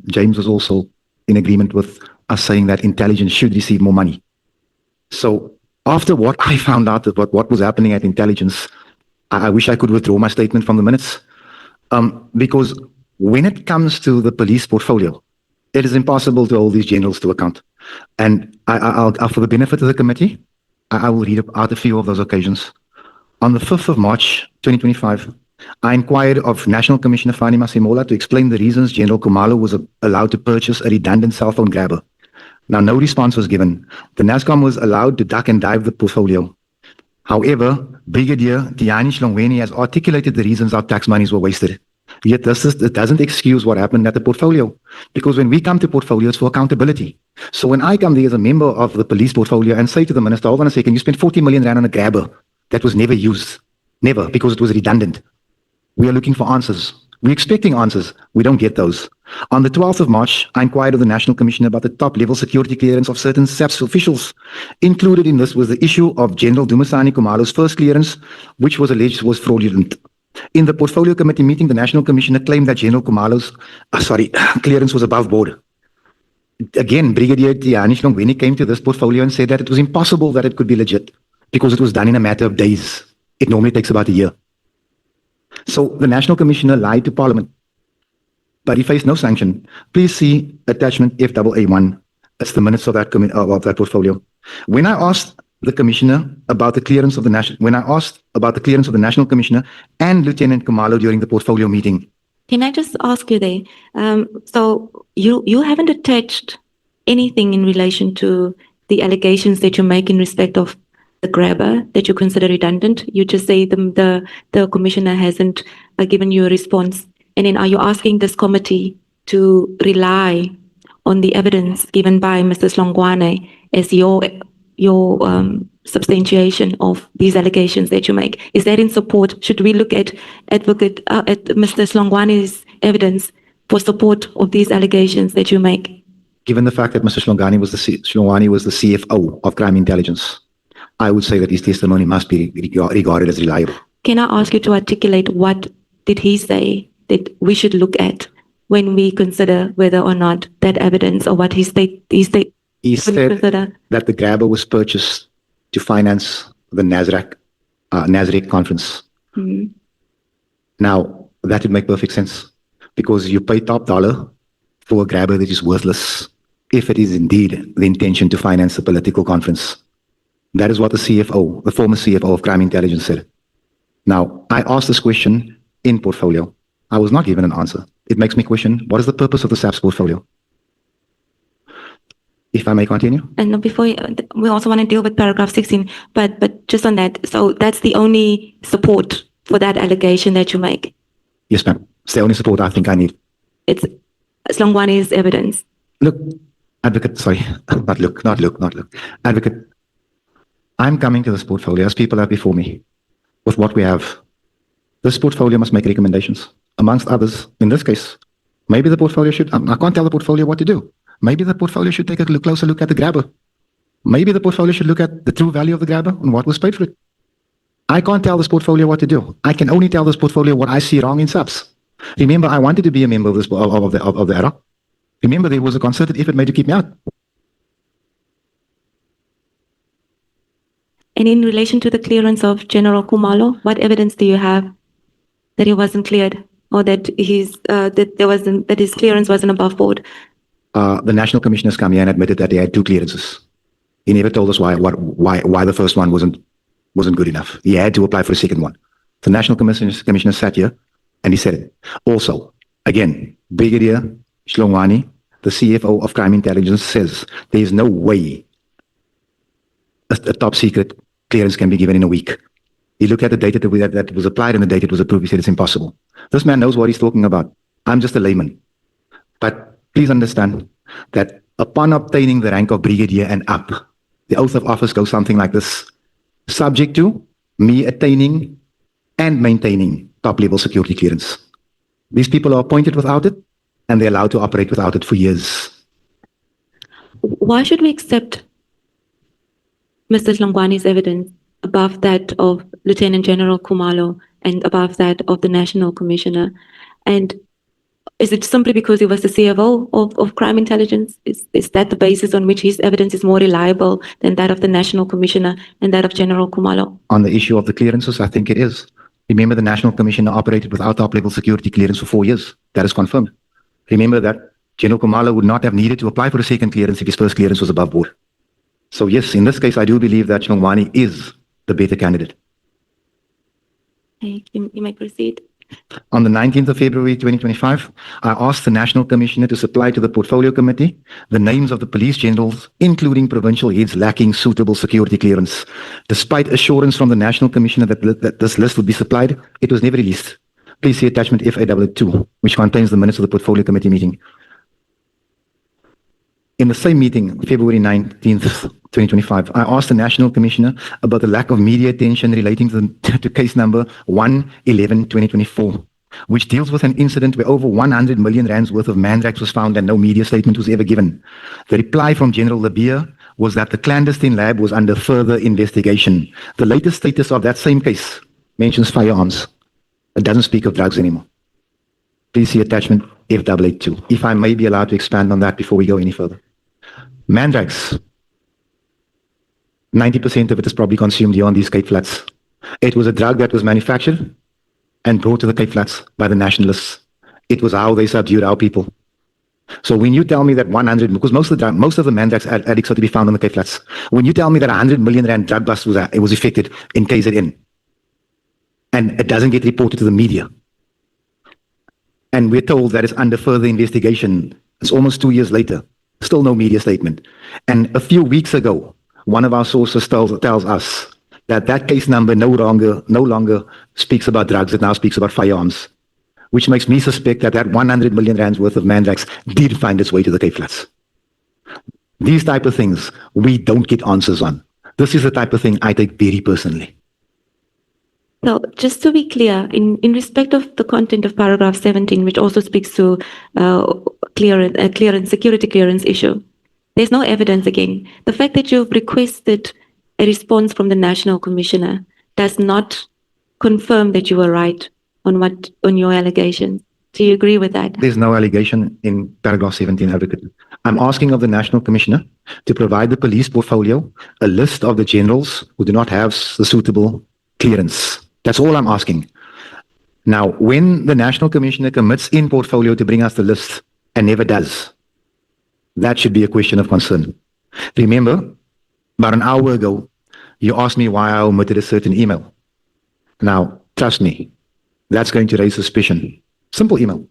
James was also in agreement with us saying that intelligence should receive more money. So after what I found out about what was happening at intelligence, I wish I could withdraw my statement from the minutes. Because when it comes to the police portfolio, it is impossible to hold these generals to account. And I'll, for the benefit of the committee, I will read out a few of those occasions. On the 5th of March, 2025, I inquired of National Commissioner Fani Masimola to explain the reasons General Kumalo was allowed to purchase a redundant cell phone grabber. Now, no response was given. The NASCOM was allowed to duck and dive the portfolio. However, Brigadier Tiani Shlongweni has articulated the reasons our tax monies were wasted. Yet it doesn't excuse what happened at the portfolio. Because when we come to portfolio, it's for accountability. So when I come there as a member of the police portfolio and say to the minister, hold on a second, you spent 40 million rand on a grabber that was never used. Never, because it was redundant. We are looking for answers. We're expecting answers. We don't get those. On the 12th of March, I inquired of the National Commissioner about the top-level security clearance of certain SAPS officials. Included in this was the issue of General Dumisani Kumalo's first clearance, which was alleged was fraudulent. In the Portfolio Committee meeting, the National Commissioner claimed that General Kumalo's clearance was above board. Again, Brigadier Tiani Shlongweni came to this portfolio and said that it was impossible that it could be legit because it was done in a matter of days. It normally takes about a year. So the National Commissioner lied to Parliament, but he faced no sanction. Please see attachment FAA1. That's the minutes of that portfolio. When I asked the Commissioner about the clearance of the National Commissioner and Lieutenant Kumalo during the portfolio meeting. Can I just ask you there? So you haven't attached anything in relation to the allegations that you make in respect of the grabber that you consider redundant. You just say the commissioner hasn't given you a response? And then are you asking this committee to rely on the evidence given by Mr. Slongwane as your substantiation of these allegations that you make? Is that in support? Should we look at at Mr. Slongwane's evidence for support of these allegations that you make? Given the fact that Mr. Shlongwane was the CFO of Crime Intelligence, I would say that his testimony must be regarded as reliable. Can I ask you to articulate what did he say that we should look at when we consider whether or not that evidence or what he said He consider? said that the grabber was purchased to finance the NASREC conference. Mhm. Now, that would make perfect sense because you pay top dollar for a grabber that is worthless if it is indeed the intention to finance a political conference. That is what the CFO, the former CFO of Crime Intelligence said. Now, I asked this question in portfolio. I was not given an answer. It makes me question, what is the purpose of the SAPS portfolio? If I may continue. And before we also want to deal with paragraph 16, but just on that, so that's the only support for that allegation that you make. Yes, ma'am. It's the only support I think I need. It's Slongwane's evidence. Look, advocate, sorry, not look. Advocate, I'm coming to this portfolio as people have before me with what we have. This portfolio must make recommendations, amongst others. In this case, maybe the portfolio should, I can't tell the portfolio what to do. Maybe the portfolio should take a closer look at the grabber. Maybe the portfolio should look at the true value of the grabber and what was paid for it. I can't tell this portfolio what to do. I can only tell this portfolio what I see wrong in SAPS. Remember, I wanted to be a member of this of the era. Remember, there was a concerted effort made to keep me out. And in relation to the clearance of General Kumalo, what evidence do you have that he wasn't cleared or that that his clearance wasn't above board? The National Commissioner's come here and admitted that they had 2 clearances. He never told us why the first one wasn't good enough. He had to apply for a second one. The National Commissioner sat here and he said it. Also, again, Brigadier Shlongwane, the CFO of Crime Intelligence, says there is no way a top secret clearance can be given in a week. He looked at the data that was applied and the date it was approved. He said it's impossible. This man knows what he's talking about. I'm just a layman. But please understand that upon obtaining the rank of brigadier and up, the oath of office goes something like this: subject to me attaining and maintaining top-level security clearance. These people are appointed without it, and they're allowed to operate without it for years. Why should we accept Mr. Slongwane's evidence above that of Lieutenant General Kumalo and above that of the National Commissioner? And is it simply because he was the CFO of Crime Intelligence? Is that the basis on which his evidence is more reliable than that of the National Commissioner and that of General Kumalo? On the issue of the clearances, I think it is. Remember, the National Commissioner operated without top-level security clearance for 4 years. That is confirmed. Remember that General Kumalo would not have needed to apply for a second clearance if his first clearance was above board. So yes, in this case, I do believe that Shlongwane is the better candidate. Okay, you may proceed. On the 19th of February 2025, I asked the National Commissioner to supply to the Portfolio Committee the names of the police generals, including provincial heads lacking suitable security clearance. Despite assurance from the National Commissioner that this list would be supplied, it was never released. Please see attachment FAW2, which contains the minutes of the Portfolio Committee meeting. In the same meeting, February 19th, 2025, I asked the National Commissioner about the lack of media attention relating to case number 111-2024, which deals with an incident where over 100 million rands worth of mandrax was found and no media statement was ever given. The reply from General Labia was that the clandestine lab was under further investigation. The latest status of that same case mentions firearms. It doesn't speak of drugs anymore. Please see attachment FAA2, if I may be allowed to expand on that before we go any further. Mandrax, 90% of it is probably consumed here on these Cape Flats. It was a drug that was manufactured and brought to the Cape Flats by the nationalists. It was how they subdued our people. So when you tell me that 100, because most of the mandrax addicts are to be found on the Cape Flats, when you tell me that 100 million rand drug bust was effected in KZN, and it doesn't get reported to the media, and we're told that it's under further investigation, it's almost 2 years later, still no media statement. And a few weeks ago, one of our sources tells us that case number no longer speaks about drugs, it now speaks about firearms, which makes me suspect that 100 million rands worth of mandrax did find its way to the Cape Flats. These type of things we don't get answers on. This is the type of thing I take very personally. So just to be clear, in respect of the content of paragraph 17, which also speaks to security clearance issue, there's no evidence again. The fact that you've requested a response from the National Commissioner does not confirm that you were right on your allegations. Do you agree with that? There's no allegation in paragraph 17, Advocate. I'm asking of the National Commissioner to provide the police portfolio a list of the generals who do not have the suitable clearance. That's all I'm asking. Now, when the National Commissioner commits in portfolio to bring us the list and never does, that should be a question of concern. Remember, about an hour ago, you asked me why I omitted a certain email. Now, trust me, that's going to raise suspicion. Simple email.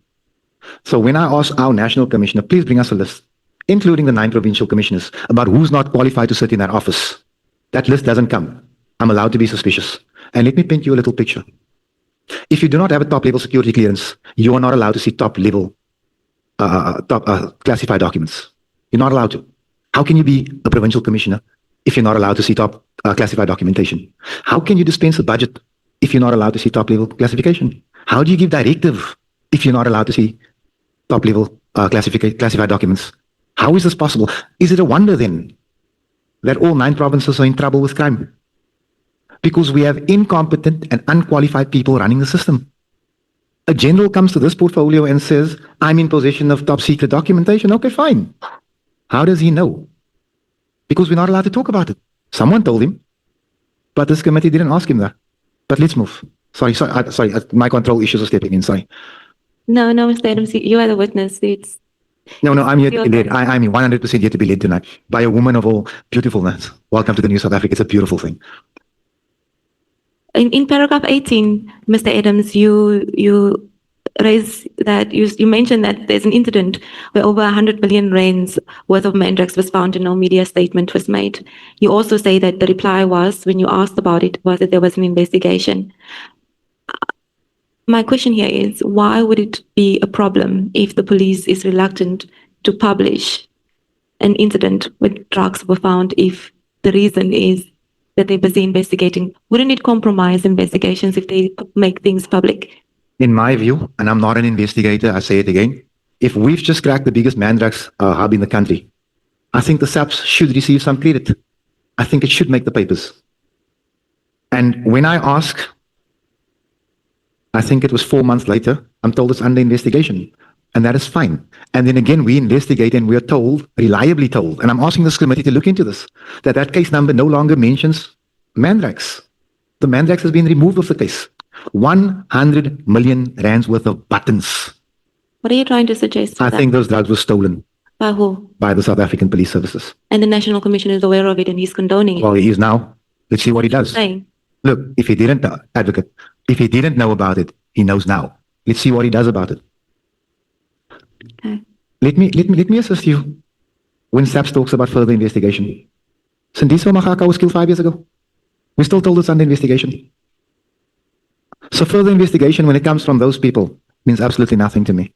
So when I ask our National Commissioner, please bring us a list, including the 9 provincial commissioners, about who's not qualified to sit in that office, that list doesn't come. I'm allowed to be suspicious. And let me paint you a little picture. If you do not have a top-level security clearance, you are not allowed to see top-level classified documents. You're not allowed to. How can you be a provincial commissioner if you're not allowed to see top classified documentation? How can you dispense a budget if you're not allowed to see top-level classification? How do you give directive if you're not allowed to see top-level classified documents? How is this possible? Is it a wonder then that all 9 provinces are in trouble with crime? Because we have incompetent and unqualified people running the system. A general comes to this portfolio and says, I'm in possession of top secret documentation. Okay, fine. How does he know? Because we're not allowed to talk about it. Someone told him, but this committee didn't ask him that. But let's move. Sorry, my control issues are stepping in, sorry. No, Mr. Adams, you are the witness. No, I'm here to be led. I'm 100% here to be led tonight by a woman of all beautifulness. Welcome to the New South Africa. It's a beautiful thing. In paragraph 18, Mr. Adams, you raise that you mentioned that there's an incident where over 100 million rands worth of mandrax was found and no media statement was made. You also say that the reply was, when you asked about it, was that there was an investigation. My question here is, why would it be a problem if the police is reluctant to publish an incident where drugs were found if the reason is that they're busy investigating? Wouldn't it compromise investigations if they make things public? In my view, and I'm not an investigator, I say it again, if we've just cracked the biggest mandrax hub in the country, I think the SAPs should receive some credit. I think it should make the papers. And when I ask, I think it was 4 months later, I'm told it's under investigation. And that is fine. And then again, we investigate and we are told, reliably told, and I'm asking this committee to look into this, that case number no longer mentions mandrax. The mandrax has been removed of the case. 100 million rands worth of buttons. What are you trying to suggest? I think those drugs were stolen By who? by the South African Police Services. And the National Commissioner is aware of it and he's condoning it. Well, he is now. Let's see what he does. Saying, Look, if he didn't, Advocate, if he didn't know about it, he knows now. Let's see what he does about it. okay. Let me assist you when SAPS talks about further investigation. Sindiso Magaka was killed 5 years ago. We still told it's under investigation. So further investigation when it comes from those people means absolutely nothing to me.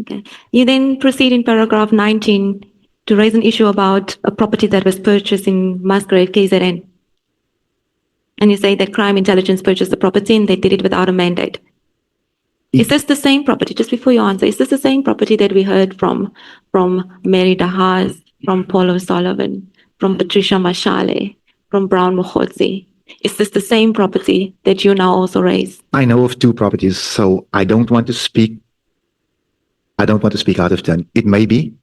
Okay. You then proceed in paragraph 19 to raise an issue about a property that was purchased in Musgrave, KZN. And you say that crime intelligence purchased the property and they did it without a mandate. Is this the same property? Just before you answer, is this the same property that we heard from Mary Dahaz, from Paul O'Sullivan, from Patricia Mashale, from Brown Mogotsi? Is this the same property that you now also raise? I know of 2 properties, so I don't want to speak out of turn. It may be.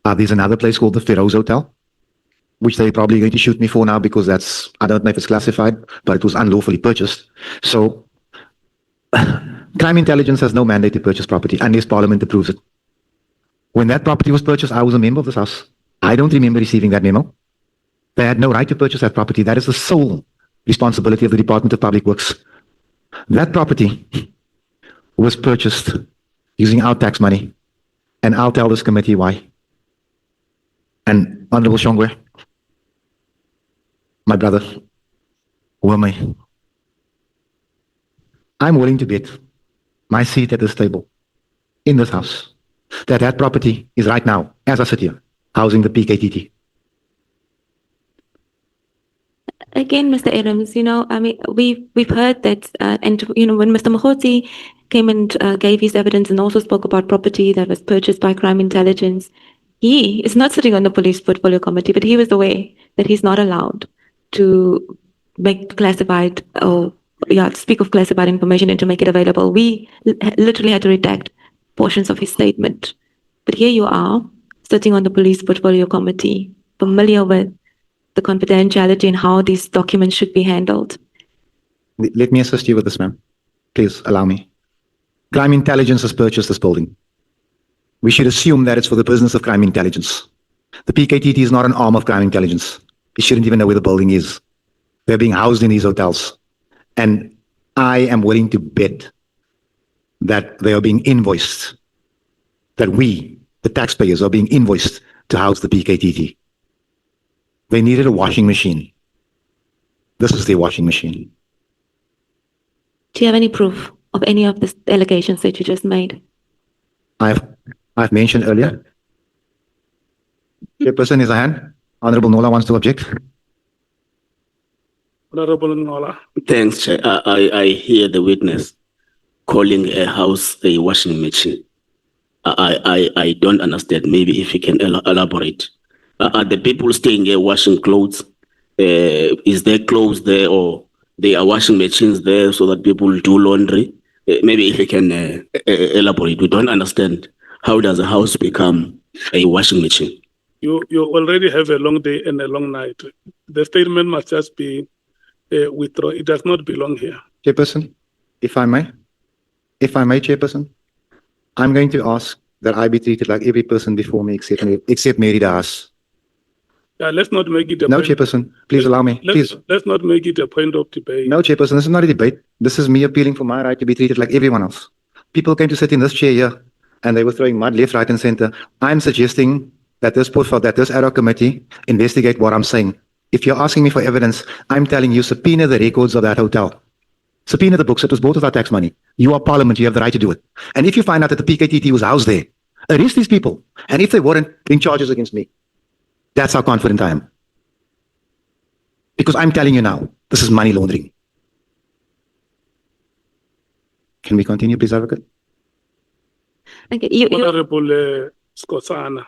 There's another place called the Feroz Hotel, which they're probably going to shoot me for now because I don't know if it's classified, but it was unlawfully purchased. So crime intelligence has no mandate to purchase property unless Parliament approves it. When that property was purchased, I was a member of this House. I don't remember receiving that memo. They had no right to purchase that property. That is the sole responsibility of the Department of Public Works. That property was purchased using our tax money, and I'll tell this committee why. And Honorable Shongwe, my brother, who am I? I'm willing to bet my seat at this table in this house that that property is right now, as I sit here, housing the PKTT. Again, Mr. Adams, I mean, we've heard that, and when Mr. Mohoti came and gave his evidence and also spoke about property that was purchased by crime intelligence, he is not sitting on the police portfolio committee, but he was aware that he's not allowed to make classified or speak of classified information and to make it available. We literally had to redact portions of his statement. But here you are, sitting on the police portfolio committee, familiar with the confidentiality and how these documents should be handled. Let me assist you with this, ma'am. Please allow me. Crime intelligence has purchased this building. We should assume that it's for the business of crime intelligence. The PKTT is not an arm of crime intelligence. It shouldn't even know where the building is. They're being housed in these hotels. And I am willing to bet that they are being invoiced, that we, the taxpayers, are being invoiced to house the PKTT. They needed a washing machine. This is their washing machine. Do you have any proof of any of the allegations that you just made? I've mentioned earlier. Chairperson is a hand. Honorable Nola wants to object. Honorable Ngola. Thanks, Chair. I hear the witness calling a house a washing machine. I don't understand. Maybe if you can elaborate. Are the people staying here washing clothes? Is there clothes there, or there are washing machines there so that people do laundry? Maybe if you can elaborate. We don't understand. How does a house become a washing machine? You already have a long day and a long night. The statement must just be withdrawn. It does not belong here. Chairperson, if I may, Chairperson, I'm going to ask that I be treated like every person before me except Mary Das. Yeah, let's not make it a No, point. Chairperson, please allow me. Please. Let's not make it a point of debate. No, Chairperson, this is not a debate. This is me appealing for my right to be treated like everyone else. People came to sit in this chair here and they were throwing mud left, right, and center. I'm suggesting that this ad hoc committee investigate what I'm saying. If you're asking me for evidence, I'm telling you, subpoena the records of that hotel. Subpoena the books. It was bought with our tax money. You are Parliament. You have the right to do it. And if you find out that the PKTT was housed there, arrest these people. And if they weren't, bring charges against me. That's how confident I am. Because I'm telling you now, this is money laundering. Can we continue, please, Advocate? Okay, Honorable Skosana.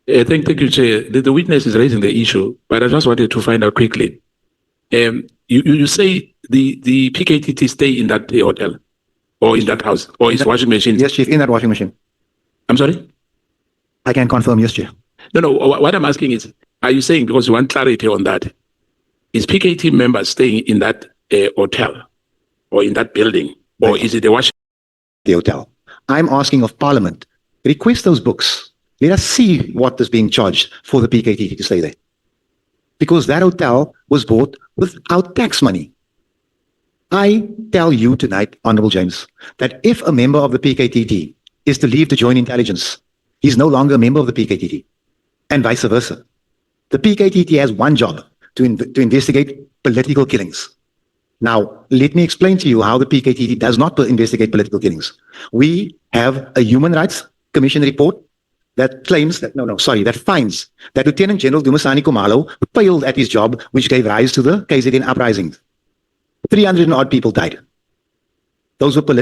Thank you, Chair. The witness is raising the issue, but I just wanted to find out quickly. You say the PKTT stay in that hotel or in that house or is washing machine? Yes, Chief, in that washing machine. I'm sorry? I can confirm, yes, Chief. No. What I'm asking is, are you saying, because you want clarity on that, is PKT members staying in that hotel or in that building, or is it the washing? The hotel. I'm asking of Parliament, request those books. Let us see what is being charged for the PKTT to stay there. Because that hotel was bought without tax money. I tell you tonight, Honorable James, that if a member of the PKTT is to leave to join intelligence, he's no longer a member of the PKTT, and vice versa. The PKTT has one job, to investigate political killings. Now, let me explain to you how the PKTT does not investigate political killings. We have a Human Rights Commission report that claims that, that finds that Lieutenant General Dumisani Kumalo failed at his job, which gave rise to the KZN uprisings. 300 and odd people died. Those were political.